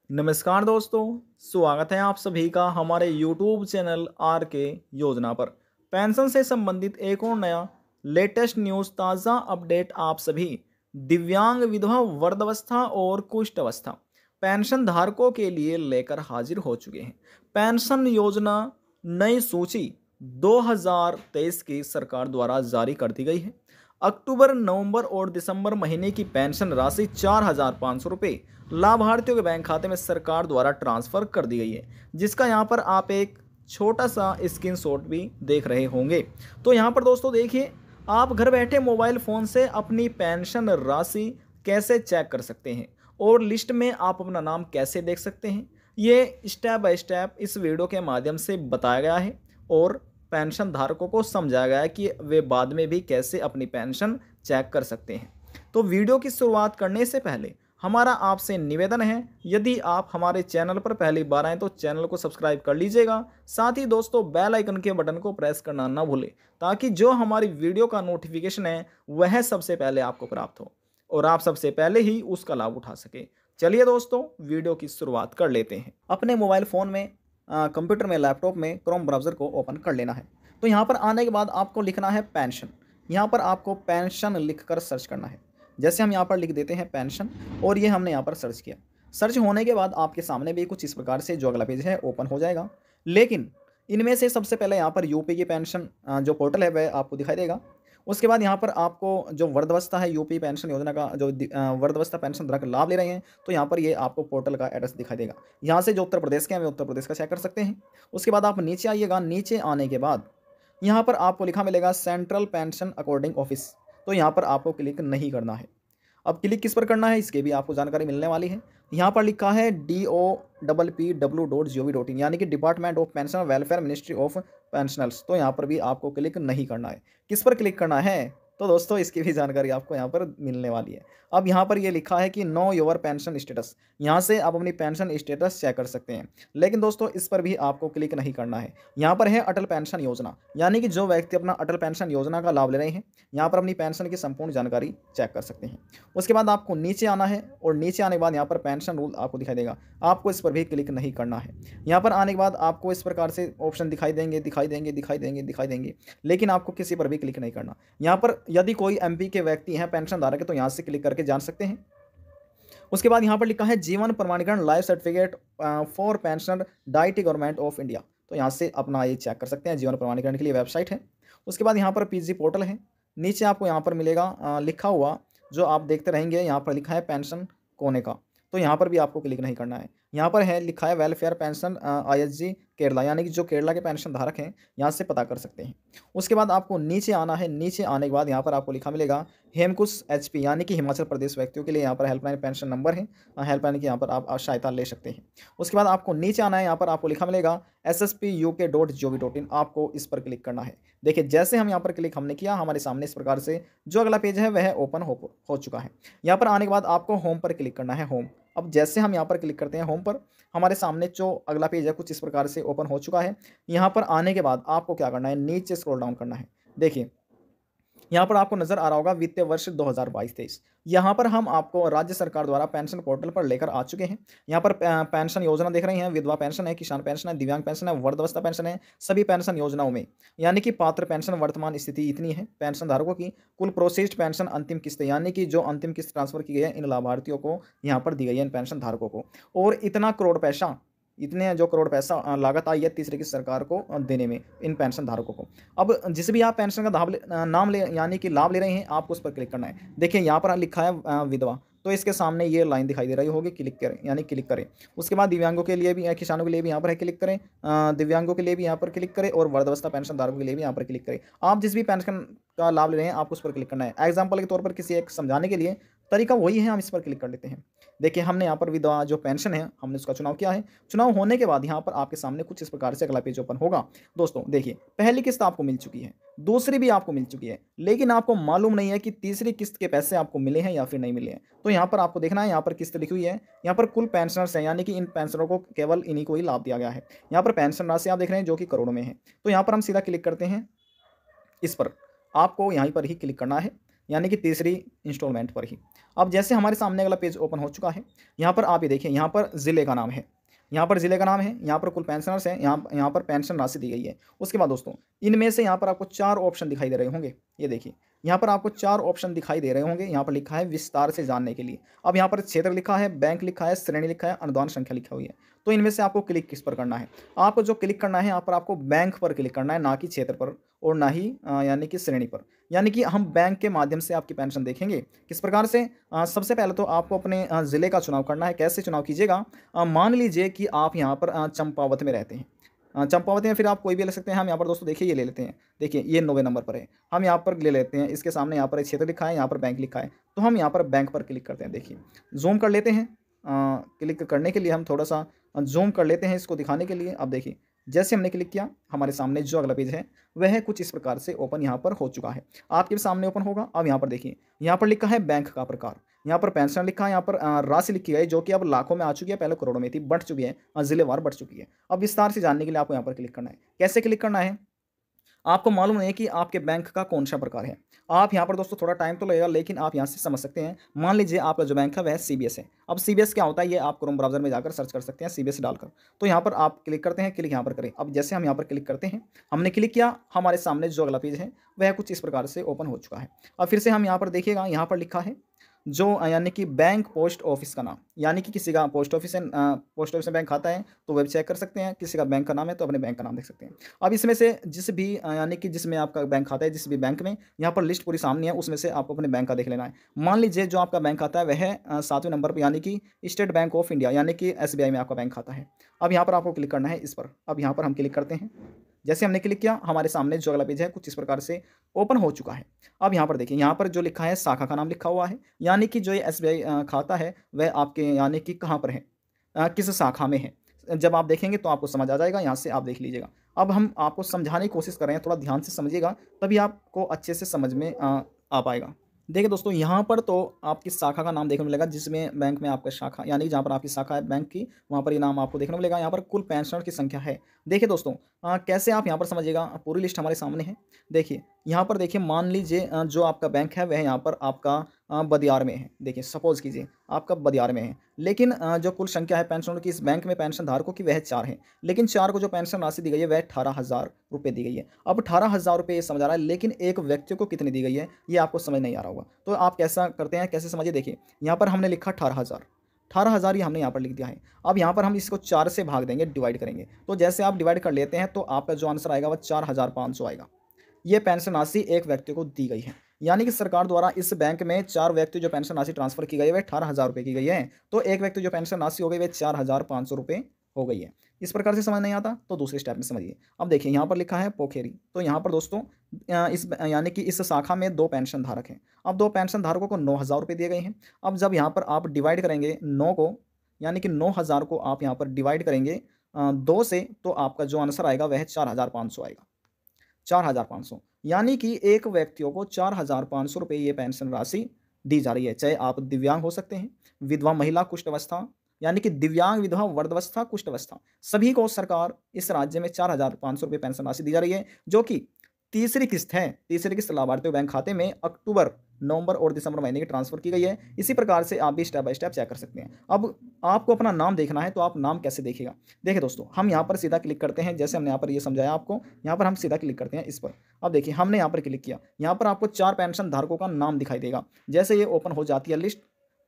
नमस्कार दोस्तों, स्वागत है आप सभी का हमारे YouTube चैनल आर के योजना पर। पेंशन से संबंधित एक और नया लेटेस्ट न्यूज़ ताज़ा अपडेट आप सभी दिव्यांग, विधवा, वृद्धावस्था और कुष्ठ अवस्था पेंशन धारकों के लिए लेकर हाजिर हो चुके हैं। पेंशन योजना नई सूची 2023 की सरकार द्वारा जारी कर दी गई है। अक्टूबर, नवंबर और दिसंबर महीने की पेंशन राशि 4,500 रुपये लाभार्थियों के बैंक खाते में सरकार द्वारा ट्रांसफर कर दी गई है, जिसका यहाँ पर आप एक छोटा सा स्क्रीनशॉट भी देख रहे होंगे। तो यहाँ पर दोस्तों देखिए, आप घर बैठे मोबाइल फ़ोन से अपनी पेंशन राशि कैसे चेक कर सकते हैं और लिस्ट में आप अपना नाम कैसे देख सकते हैं, ये स्टेप बाय स्टेप इस वीडियो के माध्यम से बताया गया है और पेंशन धारकों को समझाया गया है कि वे बाद में भी कैसे अपनी पेंशन चेक कर सकते हैं। तो वीडियो की शुरुआत करने से पहले हमारा आपसे निवेदन है, यदि आप हमारे चैनल पर पहली बार आएँ तो चैनल को सब्सक्राइब कर लीजिएगा। साथ ही दोस्तों बेल आइकन के बटन को प्रेस करना ना भूलें, ताकि जो हमारी वीडियो का नोटिफिकेशन है वह सबसे पहले आपको प्राप्त हो और आप सबसे पहले ही उसका लाभ उठा सके। चलिए दोस्तों, वीडियो की शुरुआत कर लेते हैं। अपने मोबाइल फ़ोन में, कंप्यूटर में, लैपटॉप में क्रोम ब्राउज़र को ओपन कर लेना है। तो यहाँ पर आने के बाद आपको लिखना है पेंशन। यहाँ पर आपको पेंशन लिखकर सर्च करना है। जैसे हम यहाँ पर लिख देते हैं पेंशन और ये हमने यहाँ पर सर्च किया। सर्च होने के बाद आपके सामने भी कुछ इस प्रकार से जो अगला पेज है ओपन हो जाएगा। लेकिन इनमें से सबसे पहले यहाँ पर यूपी की पेंशन जो पोर्टल है वह आपको दिखाई देगा। उसके बाद यहाँ पर आपको जो वृद्धावस्था है, यूपी पेंशन योजना का जो वृद्धावस्था पेंशन धारक लाभ ले रहे हैं, तो यहाँ पर ये आपको पोर्टल का एड्रेस दिखाई देगा। यहाँ से जो उत्तर प्रदेश के हैं वे उत्तर प्रदेश का चेक कर सकते हैं। उसके बाद आप नीचे आइएगा। नीचे आने के बाद यहाँ पर आपको लिखा मिलेगा सेंट्रल पेंशन अकॉर्डिंग ऑफिस। तो यहाँ पर आपको क्लिक नहीं करना है। अब क्लिक किस पर करना है इसके भी आपको जानकारी मिलने वाली है। यहाँ पर लिखा है DOPPW.gov.in, यानी कि department of pension welfare, ministry of pensioners. तो यहाँ पर भी आपको क्लिक नहीं करना है। किस पर क्लिक करना है तो दोस्तों इसकी भी जानकारी आपको यहाँ पर मिलने वाली है। अब यहाँ पर ये लिखा है कि नो योर पेंशन स्टेटस, यहाँ से आप अपनी पेंशन स्टेटस चेक कर सकते हैं। लेकिन दोस्तों इस पर भी आपको क्लिक नहीं करना है। यहाँ पर है अटल पेंशन योजना, यानी कि जो व्यक्ति अपना अटल पेंशन योजना का लाभ ले रहे हैं, यहाँ पर अपनी पेंशन की संपूर्ण जानकारी चेक कर सकते हैं। उसके बाद आपको नीचे आना है और नीचे आने के बाद यहाँ पर पेंशन रूल आपको दिखाई देगा। आपको इस पर भी क्लिक नहीं करना है। यहाँ पर आने के बाद आपको इस प्रकार से ऑप्शन दिखाई देंगे, लेकिन आपको किसी पर भी क्लिक नहीं करना। यहाँ पर यदि कोई एमपी के व्यक्ति हैं, पेंशन धारक है, तो यहाँ से क्लिक करके जान सकते हैं। उसके बाद यहाँ पर लिखा है जीवन प्रमाणीकरण life certificate for pensioner diet government of India. तो यहाँ से अपना ये चेक कर सकते हैं। जीवन प्रमाणीकरण के लिए वेबसाइट है। उसके बाद यहाँ पर पीजी पोर्टल है। नीचे आपको यहाँ पर मिलेगा लिखा हुआ, जो आप देखते रहेंगे, यहाँ पर लिखा है पेंशन कोने का। तो यहाँ पर भी आपको क्लिक नहीं करना है। यहाँ पर है लिखा है वेलफेयर पेंशन ISG केरला, यानी कि जो केरला के पेंशन धारक हैं, यहाँ से पता कर सकते हैं। उसके बाद आपको नीचे आना है। नीचे आने के बाद यहाँ पर आपको लिखा मिलेगा हेमकुश HP, यानी कि हिमाचल प्रदेश व्यक्तियों के लिए यहाँ पर हेल्पलाइन पेंशन नंबर है। हेल्पलाइन की यहाँ पर आप सहायता ले सकते हैं। उसके बाद आपको नीचे आना है। यहाँ पर आपको लिखा मिलेगा SSPUK.gov.in, आपको इस पर क्लिक करना है। देखिए जैसे हम यहाँ पर क्लिक हमने किया, हमारे सामने इस प्रकार से जो अगला पेज है वह ओपन हो चुका है। यहाँ पर आने के बाद आपको होम पर क्लिक करना है। होम। अब जैसे हम यहाँ पर क्लिक करते हैं होम पर, हमारे सामने जो अगला पेज है कुछ इस प्रकार से ओपन हो चुका है। यहाँ पर आने के बाद आपको क्या करना है, नीचे स्क्रॉल डाउन करना है। देखिए यहाँ पर आपको नजर आ रहा होगा वित्तीय वर्ष 2022-23। यहाँ पर हम आपको राज्य सरकार द्वारा पेंशन पोर्टल पर लेकर आ चुके हैं। यहाँ पर पेंशन योजना देख रहे हैं। विधवा पेंशन है, किसान पेंशन है, दिव्यांग पेंशन है, वृद्धावस्था पेंशन है। सभी पेंशन योजनाओं में यानी कि पात्र पेंशन वर्तमान स्थिति इतनी है पेंशन धारकों की, कुल प्रोसेस्ड पेंशन अंतिम किस्त, यानी कि जो अंतिम किस्त ट्रांसफर की गई है इन लाभार्थियों को, यहाँ पर दी गई है इन पेंशन धारकों को, और इतना करोड़ पैसा, इतने जो करोड़ पैसा लागत आई है तीसरी की सरकार को देने में इन पेंशन धारकों को। अब जिस भी आप पेंशन का नाम ले, यानी कि लाभ ले रहे हैं, आपको उस पर क्लिक करना है। देखिए यहाँ पर लिखा है विधवा, तो इसके सामने ये लाइन दिखाई दे रही होगी, क्लिक करें, यानी क्लिक करें। उसके बाद दिव्यांगों के लिए भी, किसानों के लिए भी यहाँ पर है, क्लिक करें। दिव्यांगों के लिए भी यहाँ पर क्लिक करें और वृद्धावस्था पेंशन धारकों के लिए भी यहाँ पर क्लिक करें। आप जिस भी पेंशन का लाभ ले रहे हैं आपको उस पर क्लिक करना है। एग्जाम्पल के तौर पर किसी एक समझाने के लिए तरीका वही है, हम इस पर क्लिक कर लेते हैं। देखिए हमने यहाँ पर विधवा जो पेंशन है हमने उसका चुनाव किया है। चुनाव होने के बाद यहाँ पर आपके सामने कुछ इस प्रकार से अगला पेज ओपन होगा। दोस्तों देखिए पहली किस्त आपको मिल चुकी है, दूसरी भी आपको मिल चुकी है, लेकिन आपको मालूम नहीं है कि तीसरी किस्त के पैसे आपको मिले हैं या फिर नहीं मिले हैं। तो यहाँ पर आपको देखना है, यहाँ पर किस्त लिखी हुई है, यहाँ पर कुल पेंशनर्स हैं, यानी कि इन पेंशनरों को केवल इन्हीं को ही लाभ दिया गया है। यहाँ पर पेंशन राशि आप देख रहे हैं जो कि करोड़ों में है। तो यहाँ पर हम सीधा क्लिक करते हैं इस पर, आपको यहीं पर ही क्लिक करना है। यानी कि तीसरी इंस्टॉलमेंट पर ही। अब जैसे हमारे सामने अगला पेज ओपन हो चुका है, यहाँ पर आप ये देखिए, यहाँ पर ज़िले का नाम है, यहाँ पर ज़िले का नाम है, यहाँ पर कुल पेंशनर्स हैं, यहाँ पर पेंशन राशि दी गई है। उसके बाद दोस्तों, इनमें से यहाँ पर आपको 4 ऑप्शन दिखाई दे रहे होंगे। ये देखिए, यहाँ पर आपको 4 ऑप्शन दिखाई दे रहे होंगे। यहाँ पर लिखा है विस्तार से जानने के लिए। अब यहाँ पर क्षेत्र लिखा है, बैंक लिखा है, श्रेणी लिखा है, अनुदान संख्या लिखी हुई है। तो इनमें से आपको क्लिक किस पर करना है? आपको जो क्लिक करना है, यहाँ पर आपको बैंक पर क्लिक करना है, ना कि क्षेत्र पर और ना ही यानी कि श्रेणी पर। यानी कि हम बैंक के माध्यम से आपकी पेंशन देखेंगे। किस प्रकार से? सबसे पहले तो आपको अपने ज़िले का चुनाव करना है। कैसे चुनाव कीजिएगा? मान लीजिए कि आप यहाँ पर चंपावत में रहते हैं। चंपावत में फिर आप कोई भी ले सकते हैं। हम यहाँ पर दोस्तों देखिए ये ले लेते हैं। देखिए ये 9वें नंबर पर है। हम यहाँ पर ले लेते हैं, इसके सामने यहाँ पर एक क्षेत्र लिखा है, यहाँ पर बैंक लिखा है। तो हम यहाँ पर बैंक पर क्लिक करते हैं। देखिए ज़ूम कर लेते हैं। क्लिक करने के लिए हम थोड़ा सा ज़ूम कर लेते हैं इसको दिखाने के लिए। अब देखिए जैसे हमने क्लिक किया, हमारे सामने जो अगला पेज है वह कुछ इस प्रकार से ओपन यहाँ पर हो चुका है। आपके सामने ओपन होगा। अब यहाँ पर देखिए, यहाँ पर लिखा है बैंक का प्रकार, यहाँ पर पेंशन लिखा है, यहाँ पर राशि लिखी है जो कि अब लाखों में आ चुकी है, पहले करोड़ों में थी, बढ़ चुकी है, जिलेवार बढ़ चुकी है। अब विस्तार से जानने के लिए आपको यहाँ पर क्लिक करना है। कैसे क्लिक करना है? आपको मालूम नहीं है कि आपके बैंक का कौन सा प्रकार है। आप यहाँ पर दोस्तों थोड़ा टाइम तो लगेगा, लेकिन आप यहाँ से समझ सकते हैं। मान लीजिए आपका जो बैंक है वह सीबीएस है। अब सीबीएस क्या होता है, ये आप क्रोम ब्राउज़र में जाकर सर्च कर सकते हैं सीबीएस डालकर। तो यहाँ पर आप क्लिक करते हैं, क्लिक यहाँ पर करें। अब जैसे हम यहाँ पर क्लिक करते हैं, हमने क्लिक किया, हमारे सामने जो अगला पेज है वह कुछ इस प्रकार से ओपन हो चुका है। अब फिर से हम यहाँ पर देखिएगा, यहाँ पर लिखा है जो यानी कि बैंक पोस्ट ऑफिस का नाम, यानी कि किसी का पोस्ट ऑफिस में बैंक खाता है तो वेब चेक कर सकते हैं, किसी का बैंक का नाम है तो अपने बैंक का नाम देख सकते हैं। अब इसमें से जिस भी यानी कि जिसमें आपका बैंक खाता है, जिस भी बैंक में, यहाँ पर लिस्ट पूरी सामने है, उसमें से आपको अपने बैंक का देख लेना है। मान लीजिए जो आपका बैंक खाता है वह 7वें नंबर पर, यानी कि स्टेट बैंक ऑफ इंडिया, यानी कि एसबीआई में आपका बैंक खाता है। अब यहाँ पर आपको क्लिक करना है इस पर। अब यहाँ पर हम क्लिक करते हैं। जैसे हमने क्लिक किया, हमारे सामने जो अगला पेज है कुछ इस प्रकार से ओपन हो चुका है। अब यहाँ पर देखिए, यहाँ पर जो लिखा है शाखा का नाम लिखा हुआ है, यानी कि जो ये एसबीआई खाता है वह आपके यानी कि कहाँ पर है, किस शाखा में है। जब आप देखेंगे तो आपको समझ आ जाएगा, यहाँ से आप देख लीजिएगा। अब हम आपको समझाने की कोशिश कर रहे हैं, थोड़ा ध्यान से समझिएगा, तभी आपको अच्छे से समझ में आ पाएगा। देखिए दोस्तों, यहाँ पर तो आपकी शाखा का नाम देखने को मिलेगा, जिसमें बैंक में आपका शाखा, यानी जहाँ पर आपकी शाखा है बैंक की, वहाँ पर ये नाम आपको देखने को मिलेगा। यहाँ पर कुल पेंशनर की संख्या है। देखिए दोस्तों, कैसे आप यहाँ पर समझिएगा, पूरी लिस्ट हमारे सामने है। देखिए यहाँ पर देखिए, मान लीजिए जो आपका बैंक है वह यहाँ पर आपका बदियार में है। देखिए सपोज कीजिए आपका बदियार में है, लेकिन जो कुल संख्या है पेंशनर की इस बैंक में पेंशन धारकों की वह 4 है, लेकिन 4 को जो पेंशन राशि दी गई है वह 18,000 रुपये दी गई है। अब 18,000 रुपये ये समझ आ रहा है, लेकिन एक व्यक्ति को कितनी दी गई है ये आपको समझ नहीं आ रहा होगा। तो आप कैसा करते हैं, कैसे समझिए। देखिए यहाँ पर हमने लिखा 18,000 ये हमने यहाँ पर लिख दिया है। अब यहाँ पर हम इसको 4 से भाग देंगे, डिवाइड करेंगे। तो जैसे आप डिवाइड कर लेते हैं तो आपका जो आंसर आएगा वह 4,500 आएगा। ये पेंशन राशि एक व्यक्ति को दी गई है, यानी कि सरकार द्वारा इस बैंक में 4 व्यक्ति जो पेंशन राशि ट्रांसफर की गई है वह 18,000 रुपये की गई है। तो एक व्यक्ति जो पेंशन राशि हो गई वह 4,500 रुपये हो गई है। इस प्रकार से समझ नहीं आता तो दूसरे स्टेप में समझिए। अब देखिए यहाँ पर लिखा है पोखेरी, तो यहाँ पर दोस्तों यानी कि इस शाखा में 2 पेंशन धारक हैं। अब 2 पेंशन धारकों को 9,000 रुपये दिए गए हैं। अब जब यहाँ पर आप डिवाइड करेंगे 9 को, यानी कि 9,000 को आप यहाँ पर डिवाइड करेंगे 2 से, तो आपका जो आंसर आएगा वह 4,500 आएगा। 4,500, यानी कि एक व्यक्तियों को 4,500 रुपये ये पेंशन राशि दी जा रही है। चाहे आप दिव्यांग हो सकते हैं, विधवा महिला, कुष्ठ अवस्था, यानी कि दिव्यांग, विधवा, वृद्धावस्था, कुष्ठ अवस्था, सभी को सरकार इस राज्य में 4,500 रुपये पेंशन राशि दी जा रही है, जो कि तीसरी किस्त है। तीसरी किस्त लाभार्थियों बैंक खाते में अक्टूबर, नवंबर और दिसंबर महीने की ट्रांसफर की गई है। इसी प्रकार से आप भी स्टेप बाय स्टेप चेक कर सकते हैं। अब आपको अपना नाम देखना है, तो आप नाम कैसे देखिएगा। देखिए दोस्तों, हम यहाँ पर सीधा क्लिक करते हैं, जैसे हमने यहाँ पर ये समझाया आपको। यहाँ पर हम सीधा क्लिक करते हैं इस पर। अब देखिए हमने यहाँ पर क्लिक किया, यहाँ पर आपको 4 पेंशन धारकों का नाम दिखाई देगा। जैसे ये ओपन हो जाती है लिस्ट,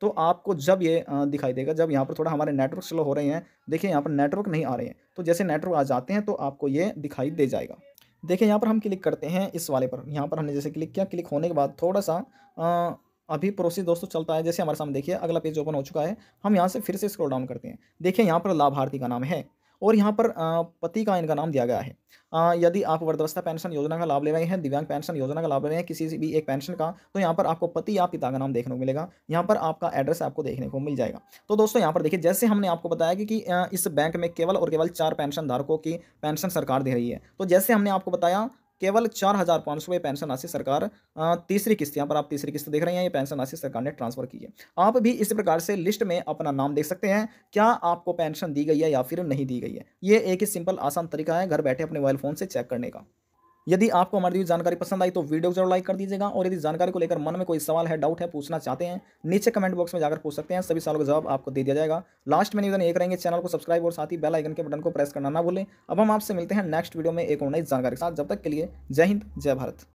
तो आपको जब ये दिखाई देगा, जब यहाँ पर थोड़ा हमारे नेटवर्क स्लो हो रहे हैं, देखिए यहाँ पर नेटवर्क नहीं आ रहे हैं, तो जैसे नेटवर्क आ जाते हैं तो आपको ये दिखाई दे जाएगा। देखिए यहाँ पर हम क्लिक करते हैं इस वाले पर। यहाँ पर हमने जैसे क्लिक किया, क्लिक होने के बाद थोड़ा सा अभी प्रोसेस दोस्तों चलता है। जैसे हमारे सामने देखिए अगला पेज ओपन हो चुका है। हम यहाँ से फिर से स्क्रॉल डाउन करते हैं। देखिए यहाँ पर लाभार्थी का नाम है और यहाँ पर पति का इनका नाम दिया गया है। यदि आप वृद्धावस्था पेंशन योजना का लाभ ले रहे हैं, दिव्यांग पेंशन योजना का लाभ ले रहे हैं, किसी भी एक पेंशन का, तो यहाँ पर आपको पति या पिता का नाम देखने को मिलेगा। यहाँ पर आपका एड्रेस आपको देखने को मिल जाएगा। तो दोस्तों यहाँ पर देखिए, जैसे हमने आपको बताया कि इस बैंक में केवल और केवल 4 पेंशन धारकों की पेंशन सरकार दे रही है। तो जैसे हमने आपको बताया केवल 4,500 रुपये पेंशन राशि सरकार तीसरी किस्त, यहाँ पर आप तीसरी किस्त देख रहे हैं, ये पेंशन राशि सरकार ने ट्रांसफर की है। आप भी इस प्रकार से लिस्ट में अपना नाम देख सकते हैं, क्या आपको पेंशन दी गई है या फिर नहीं दी गई है। ये एक ही सिंपल आसान तरीका है घर बैठे अपने मोबाइल फ़ोन से चेक करने का। यदि आपको हमारी दी हुई जानकारी पसंद आई तो वीडियो को जरूर लाइक कर दीजिएगा, और यदि जानकारी को लेकर मन में कोई सवाल है, डाउट है, पूछना चाहते हैं, नीचे कमेंट बॉक्स में जाकर पूछ सकते हैं। सभी सवालों का जवाब आपको दे दिया जाएगा। लास्ट में निवेदन एक रहेंगे, चैनल को सब्सक्राइब और साथ ही बेल आइकन के बटन को प्रेस करना ना भूलें। अब हम आपसे मिलते हैं नेक्स्ट वीडियो में एक और नई जानकारी के साथ। जब तक के लिए जय हिंद, जय भारत।